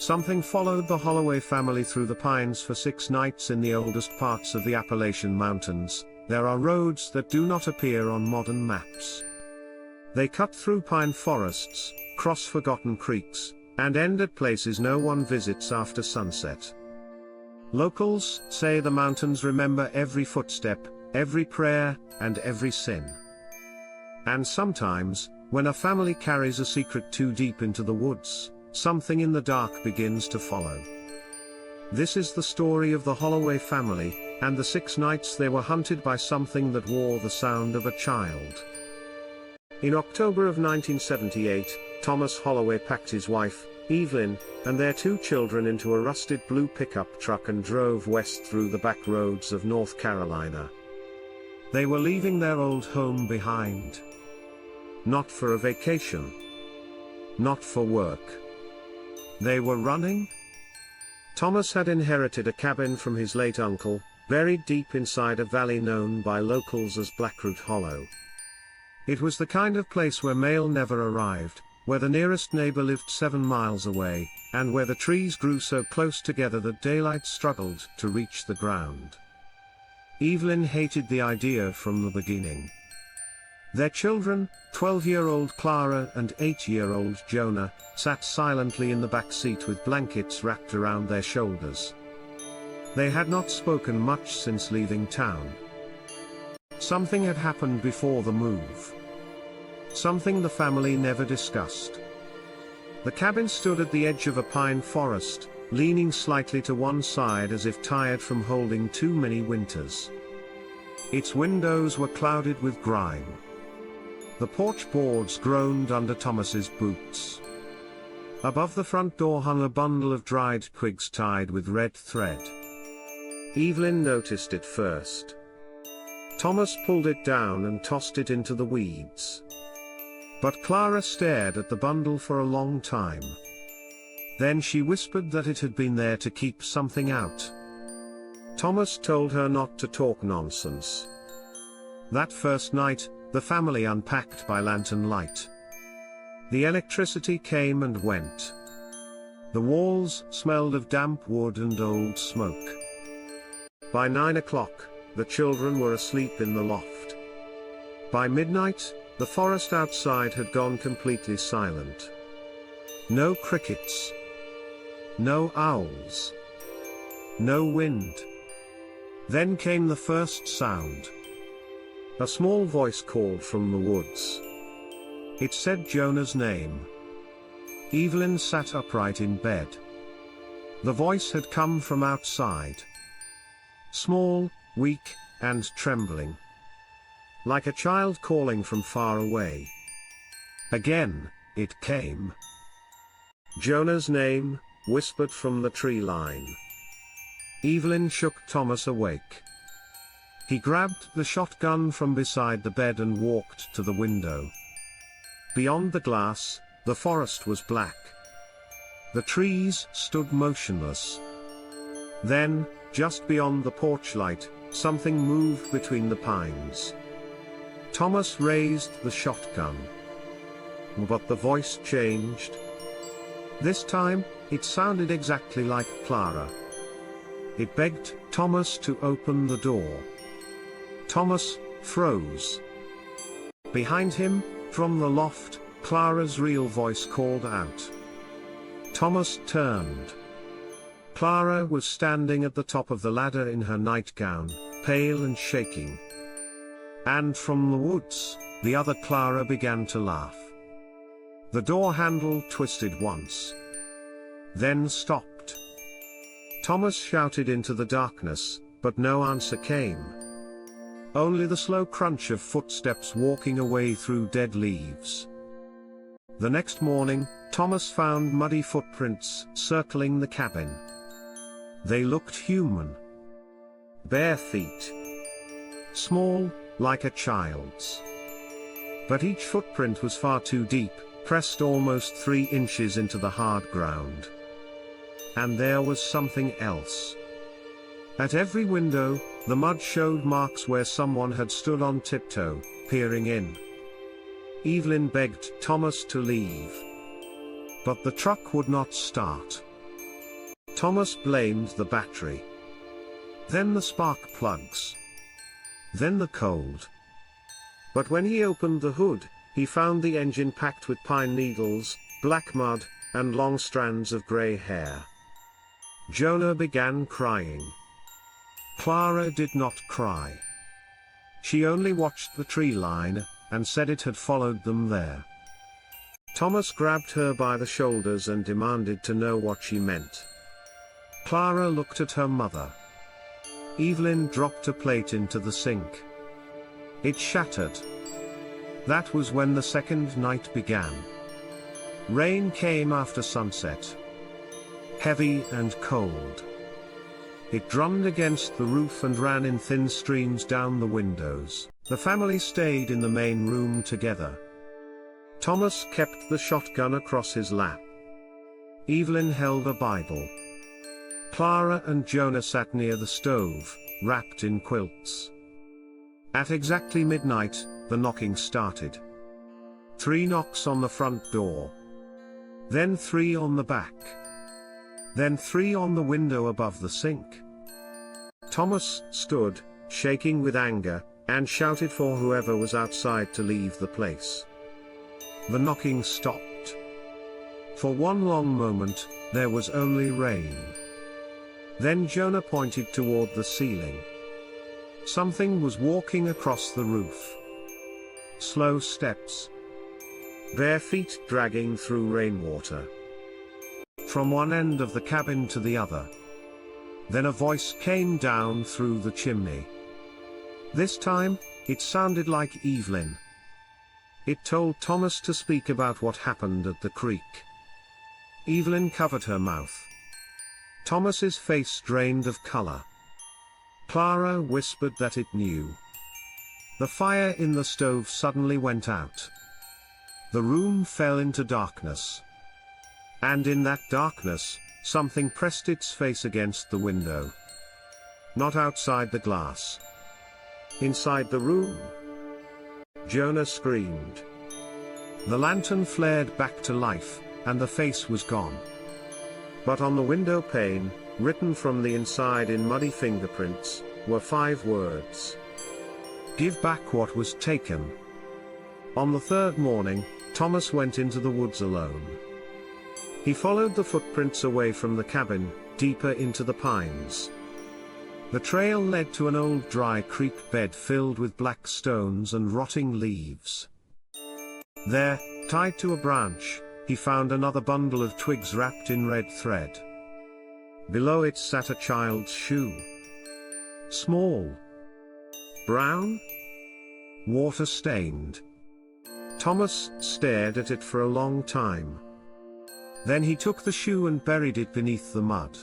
Something followed the Holloway family through the pines for 6 nights in the oldest parts of the Appalachian Mountains. There are roads that do not appear on modern maps. They cut through pine forests, cross forgotten creeks, and end at places no one visits after sunset. Locals say the mountains remember every footstep, every prayer, and every sin. And sometimes, when a family carries a secret too deep into the woods, something in the dark begins to follow. This is the story of the Holloway family, and the 6 nights they were hunted by something that wore the sound of a child. In October of 1978, Thomas Holloway packed his wife, Evelyn, and their 2 children into a rusted blue pickup truck and drove west through the back roads of North Carolina. They were leaving their old home behind. Not for a vacation. Not for work. They were running. Thomas had inherited a cabin from his late uncle, buried deep inside a valley known by locals as Blackroot Hollow. It was the kind of place where mail never arrived, where the nearest neighbor lived 7 miles away, and where the trees grew so close together that daylight struggled to reach the ground. Evelyn hated the idea from the beginning. Their children, 12-year-old Clara and 8-year-old Jonah, sat silently in the back seat with blankets wrapped around their shoulders. They had not spoken much since leaving town. Something had happened before the move. Something the family never discussed. The cabin stood at the edge of a pine forest, leaning slightly to one side as if tired from holding too many winters. Its windows were clouded with grime. The porch boards groaned under Thomas's boots. Above the front door hung a bundle of dried twigs tied with red thread. Evelyn noticed it first. Thomas pulled it down and tossed it into the weeds. But Clara stared at the bundle for a long time. Then she whispered that it had been there to keep something out. Thomas told her not to talk nonsense. That first night, the family unpacked by lantern light. The electricity came and went. The walls smelled of damp wood and old smoke. By 9 o'clock, the children were asleep in the loft. By midnight, the forest outside had gone completely silent. No crickets. No owls. No wind. Then came the first sound. A small voice called from the woods. It said Jonah's name. Evelyn sat upright in bed. The voice had come from outside. Small, weak, and trembling. Like a child calling from far away. Again, it came. Jonah's name, whispered from the tree line. Evelyn shook Thomas awake. He grabbed the shotgun from beside the bed and walked to the window. Beyond the glass, the forest was black. The trees stood motionless. Then, just beyond the porch light, something moved between the pines. Thomas raised the shotgun. But the voice changed. This time, it sounded exactly like Clara. It begged Thomas to open the door. Thomas froze. Behind him, from the loft, Clara's real voice called out. Thomas turned. Clara was standing at the top of the ladder in her nightgown, pale and shaking. And from the woods, the other Clara began to laugh. The door handle twisted once. Then stopped. Thomas shouted into the darkness, but no answer came. Only the slow crunch of footsteps walking away through dead leaves. The next morning, Thomas found muddy footprints circling the cabin. They looked human. Bare feet. Small, like a child's. But each footprint was far too deep, pressed almost 3 inches into the hard ground. And there was something else. At every window, the mud showed marks where someone had stood on tiptoe, peering in. Evelyn begged Thomas to leave. But the truck would not start. Thomas blamed the battery. Then the spark plugs. Then the cold. But when he opened the hood, he found the engine packed with pine needles, black mud, and long strands of grey hair. Jonah began crying. Clara did not cry. She only watched the tree line, and said it had followed them there. Thomas grabbed her by the shoulders and demanded to know what she meant. Clara looked at her mother. Evelyn dropped a plate into the sink. It shattered. That was when the second night began. Rain came after sunset. Heavy and cold. It drummed against the roof and ran in thin streams down the windows. The family stayed in the main room together. Thomas kept the shotgun across his lap. Evelyn held a Bible. Clara and Jonah sat near the stove, wrapped in quilts. At exactly midnight, the knocking started. 3 knocks on the front door. Then 3 on the back. Then 3 on the window above the sink. Thomas stood, shaking with anger, and shouted for whoever was outside to leave the place. The knocking stopped. For one long moment, there was only rain. Then Jonah pointed toward the ceiling. Something was walking across the roof. Slow steps. Bare feet dragging through rainwater. From one end of the cabin to the other. Then a voice came down through the chimney. This time, it sounded like Evelyn. It told Thomas to speak about what happened at the creek. Evelyn covered her mouth. Thomas's face drained of color. Clara whispered that it knew. The fire in the stove suddenly went out. The room fell into darkness. And in that darkness, something pressed its face against the window. Not outside the glass. Inside the room. Jonah screamed. The lantern flared back to life, and the face was gone. But on the window pane, written from the inside in muddy fingerprints, were 5 words. Give back what was taken. On the 3rd morning, Thomas went into the woods alone. He followed the footprints away from the cabin, deeper into the pines. The trail led to an old dry creek bed filled with black stones and rotting leaves. There, tied to a branch, he found another bundle of twigs wrapped in red thread. Below it sat a child's shoe. Small. Brown. Water-stained. Thomas stared at it for a long time. Then he took the shoe and buried it beneath the mud.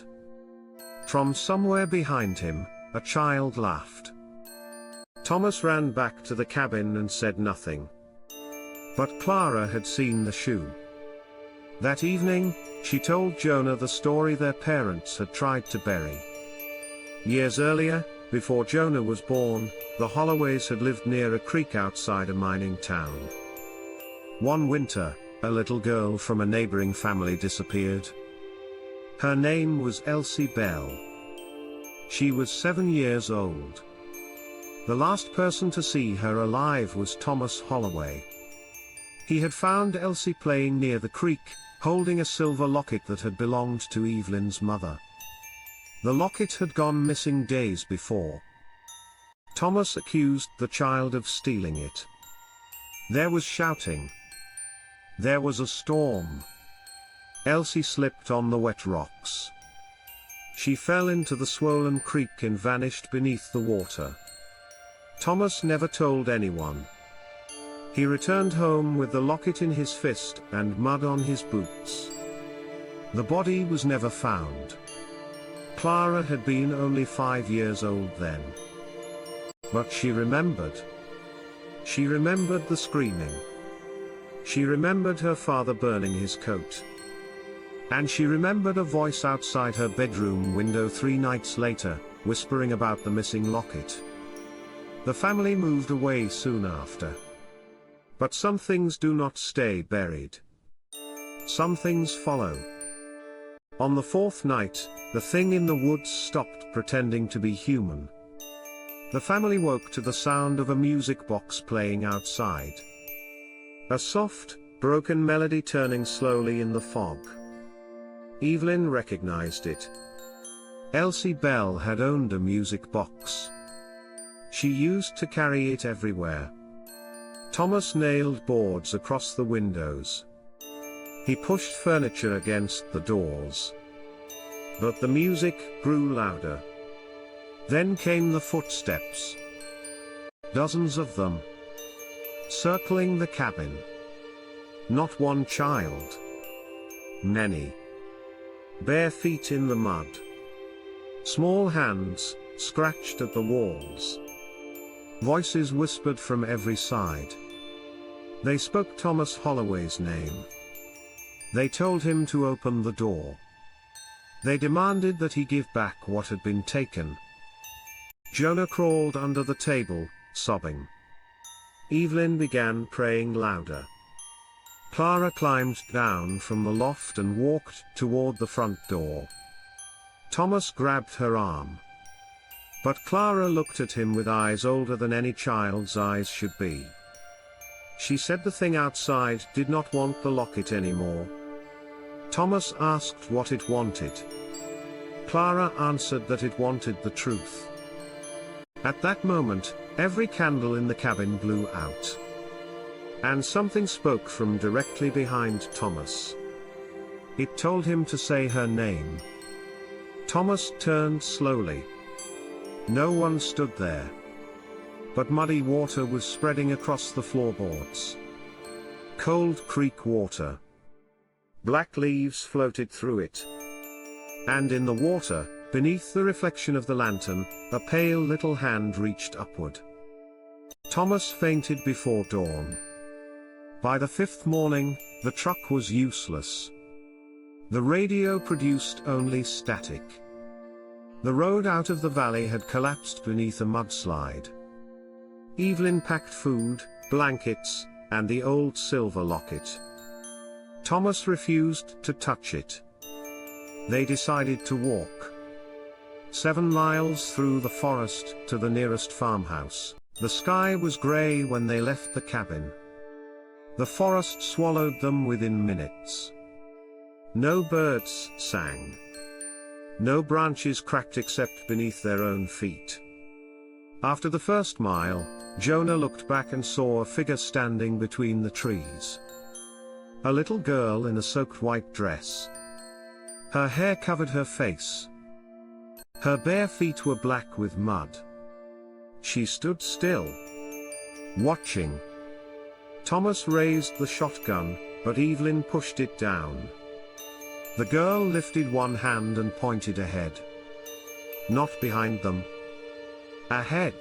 From somewhere behind him, a child laughed. Thomas ran back to the cabin and said nothing. But Clara had seen the shoe. That evening, she told Jonah the story their parents had tried to bury. Years earlier, before Jonah was born, the Holloways had lived near a creek outside a mining town. One winter, a little girl from a neighboring family disappeared. Her name was Elsie Bell. She was 7 years old. The last person to see her alive was Thomas Holloway. He had found Elsie playing near the creek, holding a silver locket that had belonged to Evelyn's mother. The locket had gone missing days before. Thomas accused the child of stealing it. There was shouting. There was a storm. Elsie slipped on the wet rocks. She fell into the swollen creek and vanished beneath the water. Thomas never told anyone. He returned home with the locket in his fist and mud on his boots. The body was never found. Clara had been only 5 years old then. But she remembered. She remembered the screaming. She remembered her father burning his coat. And she remembered a voice outside her bedroom window 3 nights later, whispering about the missing locket. The family moved away soon after. But some things do not stay buried. Some things follow. On the fourth night, the thing in the woods stopped pretending to be human. The family woke to the sound of a music box playing outside. A soft, broken melody turning slowly in the fog. Evelyn recognized it. Elsie Bell had owned a music box. She used to carry it everywhere. Thomas nailed boards across the windows. He pushed furniture against the doors. But the music grew louder. Then came the footsteps. Dozens of them. Circling the cabin. Not one child. Many. Bare feet in the mud. Small hands, scratched at the walls. Voices whispered from every side. They spoke Thomas Holloway's name. They told him to open the door. They demanded that he give back what had been taken. Jonah crawled under the table, sobbing. Evelyn began praying louder. Clara climbed down from the loft and walked toward the front door. Thomas grabbed her arm. But Clara looked at him with eyes older than any child's eyes should be. She said the thing outside did not want the locket anymore. Thomas asked what it wanted. Clara answered that it wanted the truth. At that moment, every candle in the cabin blew out. And something spoke from directly behind Thomas. It told him to say her name. Thomas turned slowly. No one stood there. But muddy water was spreading across the floorboards. Cold creek water. Black leaves floated through it. And in the water, beneath the reflection of the lantern, a pale little hand reached upward. Thomas fainted before dawn. By the fifth morning, the truck was useless. The radio produced only static. The road out of the valley had collapsed beneath a mudslide. Evelyn packed food, blankets, and the old silver locket. Thomas refused to touch it. They decided to walk. 7 miles through the forest to the nearest farmhouse. The sky was gray when they left the cabin. The forest swallowed them within minutes. No birds sang. No branches cracked except beneath their own feet. After the first mile, Jonah looked back and saw a figure standing between the trees. A little girl in a soaked white dress. Her hair covered her face. Her bare feet were black with mud. She stood still, watching. Thomas raised the shotgun, but Evelyn pushed it down. The girl lifted one hand and pointed ahead. Not behind them. Ahead.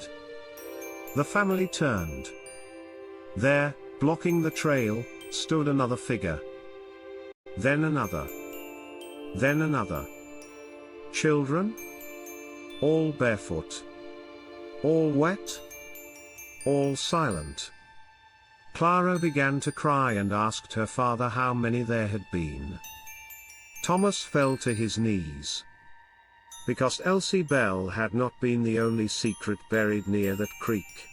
The family turned. There, blocking the trail, stood another figure. Then another. Then another. Children? All barefoot. All wet. All silent. Clara began to cry and asked her father how many there had been. Thomas fell to his knees. Because Elsie Bell had not been the only secret buried near that creek.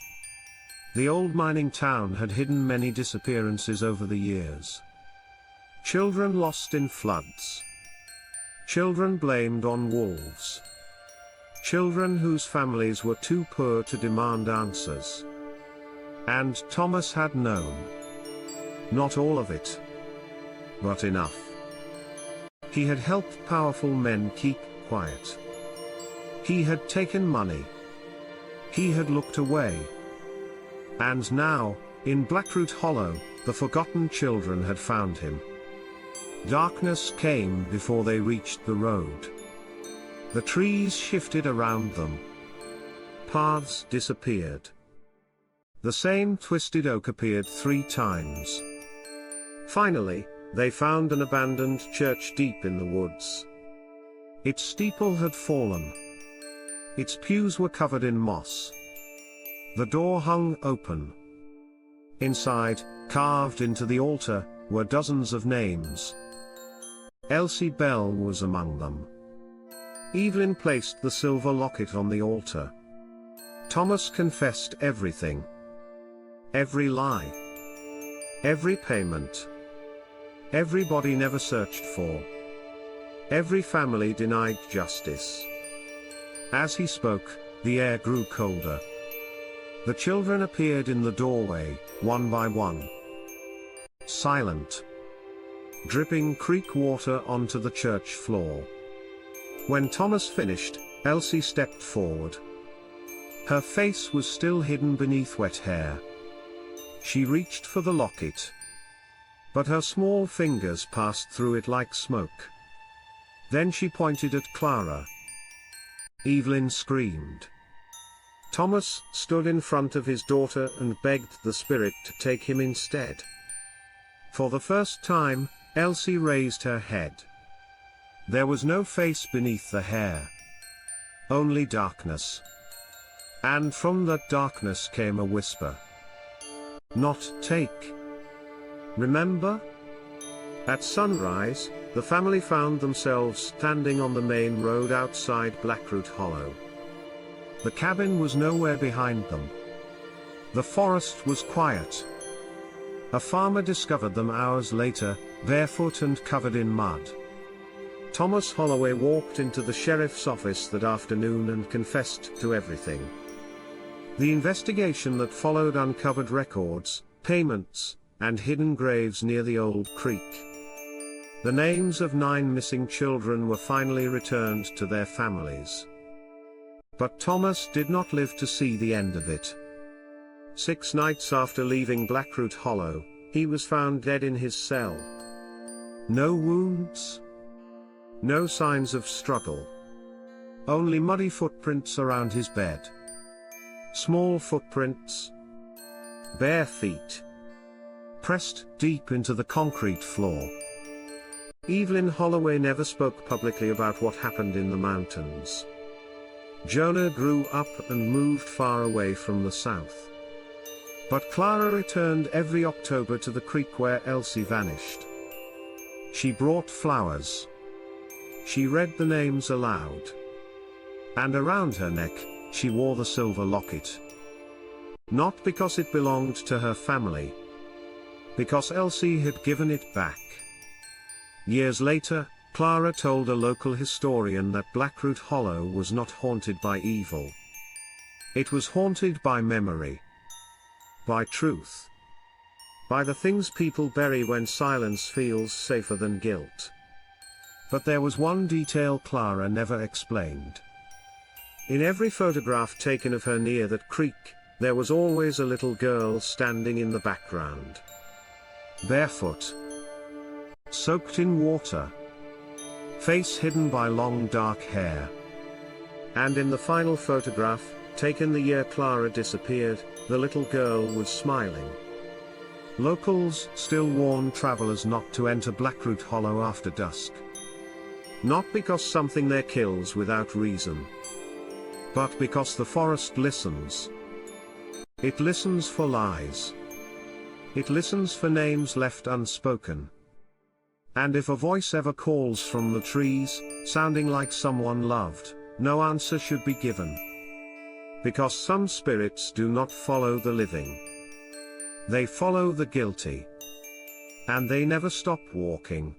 The old mining town had hidden many disappearances over the years. Children lost in floods. Children blamed on wolves. Children whose families were too poor to demand answers. And Thomas had known. Not all of it. But enough. He had helped powerful men keep quiet. He had taken money. He had looked away. And now, in Blackroot Hollow, the forgotten children had found him. Darkness came before they reached the road. The trees shifted around them. Paths disappeared. The same twisted oak appeared 3 times. Finally, they found an abandoned church deep in the woods. Its steeple had fallen. Its pews were covered in moss. The door hung open. Inside, carved into the altar, were dozens of names. Elsie Bell was among them. Evelyn placed the silver locket on the altar. Thomas confessed everything. Every lie. Every payment. Everybody never searched for. Every family denied justice. As he spoke, the air grew colder. The children appeared in the doorway, one by one. Silent. Dripping creek water onto the church floor. When Thomas finished, Elsie stepped forward. Her face was still hidden beneath wet hair. She reached for the locket. But her small fingers passed through it like smoke. Then she pointed at Clara. Evelyn screamed. Thomas stood in front of his daughter and begged the spirit to take him instead. For the first time, Elsie raised her head. There was no face beneath the hair. Only darkness. And from that darkness came a whisper. Not take. Remember? At sunrise, the family found themselves standing on the main road outside Blackroot Hollow. The cabin was nowhere behind them. The forest was quiet. A farmer discovered them hours later, barefoot and covered in mud. Thomas Holloway walked into the sheriff's office that afternoon and confessed to everything. The investigation that followed uncovered records, payments, and hidden graves near the old creek. The names of 9 missing children were finally returned to their families. But Thomas did not live to see the end of it. 6 nights after leaving Blackroot Hollow, he was found dead in his cell. No wounds. No signs of struggle. Only muddy footprints around his bed. Small footprints. Bare feet. Pressed deep into the concrete floor. Evelyn Holloway never spoke publicly about what happened in the mountains. Jonah grew up and moved far away from the south. But Clara returned every October to the creek where Elsie vanished. She brought flowers. She read the names aloud. And around her neck, she wore the silver locket. Not because it belonged to her family. Because Elsie had given it back. Years later, Clara told a local historian that Blackroot Hollow was not haunted by evil. It was haunted by memory. By truth. By the things people bury when silence feels safer than guilt. But there was one detail Clara never explained. In every photograph taken of her near that creek, there was always a little girl standing in the background. Barefoot. Soaked in water. Face hidden by long dark hair. And in the final photograph, taken the year Clara disappeared, the little girl was smiling. Locals still warn travelers not to enter Blackroot Hollow after dusk. Not because something there kills without reason. But because the forest listens. It listens for lies. It listens for names left unspoken. And if a voice ever calls from the trees, sounding like someone loved, no answer should be given. Because some spirits do not follow the living. They follow the guilty. And they never stop walking.